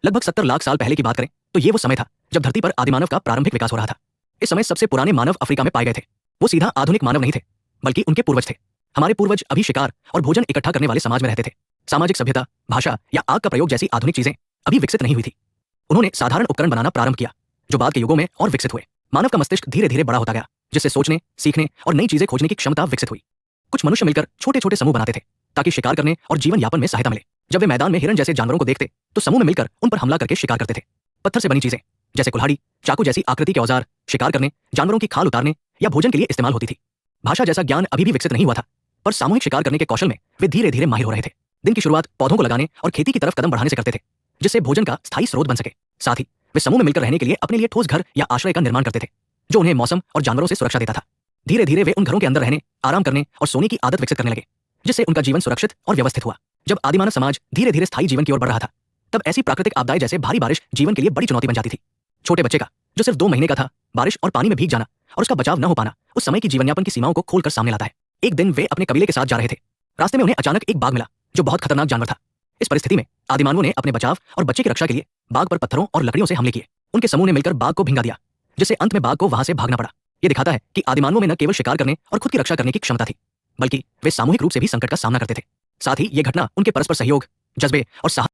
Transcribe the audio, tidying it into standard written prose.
लगभग 70 लाख साल पहले की बात करें तो ये वो समय था जब धरती पर आदिमानव का प्रारंभिक विकास हो रहा था। इस समय सबसे पुराने मानव अफ्रीका में पाए गए थे। वो सीधा आधुनिक मानव नहीं थे, बल्कि उनके पूर्वज थे। हमारे पूर्वज अभी शिकार और भोजन इकट्ठा करने वाले समाज में रहते थे। सामाजिक सभ्यता, भाषा या आग का प्रयोग जैसी आधुनिक चीजें अभी विकसित नहीं हुई थी। उन्होंने साधारण उपकरण बनाना प्रारंभ किया, जो बाद के युगों में और विकसित हुए। मानव का मस्तिष्क धीरे धीरे बड़ा होता गया, जिससे सोचने, सीखने और नई चीजें खोजने की क्षमता विकसित हुई। कुछ मनुष्य मिलकर छोटे छोटे समूह बनाते थे ताकि शिकार करने और जीवन यापन में सहायता मिले। जब वे मैदान में हिरन जैसे जानवरों को देखते तो समूह में मिलकर उन पर हमला करके शिकार करते थे। पत्थर से बनी चीजें जैसे कुल्हाड़ी, चाकू जैसी आकृति के औजार शिकार करने, जानवरों की खाल उतारने या भोजन के लिए इस्तेमाल होती थी। भाषा जैसा ज्ञान अभी भी विकसित नहीं हुआ था, पर सामूहिक शिकार करने के कौशल में वे धीरे धीरे माहिर हो रहे थे। दिन की शुरुआत पौधों को लगाने और खेती की तरफ कदम बढ़ाने से करते थे, जिससे भोजन का स्थायी स्रोत बन सके। साथ ही वे समूह में मिलकर रहने के लिए अपने लिए ठोस घर या आश्रय का निर्माण करते थे, जो उन्हें मौसम और जानवरों से सुरक्षा देता था। धीरे धीरे वे उन घरों के अंदर रहने, आराम करने और सोने की आदत विकसित करने लगे, जिससे उनका जीवन सुरक्षित और व्यवस्थित हुआ। जब आदिमानव समाज धीरे धीरे स्थायी जीवन की ओर बढ़ रहा था, तब ऐसी प्राकृतिक आपदाएं जैसे भारी बारिश जीवन के लिए बड़ी चुनौती बन जाती थी। छोटे बच्चे का, जो सिर्फ 2 महीने का था, बारिश और पानी में भीग जाना और उसका बचाव न हो पाना उस समय की जीवनयापन की सीमाओं को खोलकर सामने लाता है। एक दिन वे अपने कबीले के साथ जा रहे थे। रास्ते में उन्हें अचानक एक बाघ मिला, जो बहुत खतरनाक जानवर था। इस परिस्थिति में आदिमानवों ने अपने बचाव और बच्चे की रक्षा के लिए बाघ पर पत्थरों और लकड़ियों से हमले किए। उनके समूह ने मिलकर बाघ को भिंगा दिया, जिससे अंत में बाघ को वहां से भागना पड़ा। ये दिखाता है कि आदिमानवों में न केवल शिकार करने और खुद की रक्षा करने की क्षमता थी, बल्कि वे सामूहिक रूप से भी संकट का सामना करते थे। साथ ही ये घटना उनके परस्पर सहयोग, जज्बे और साहस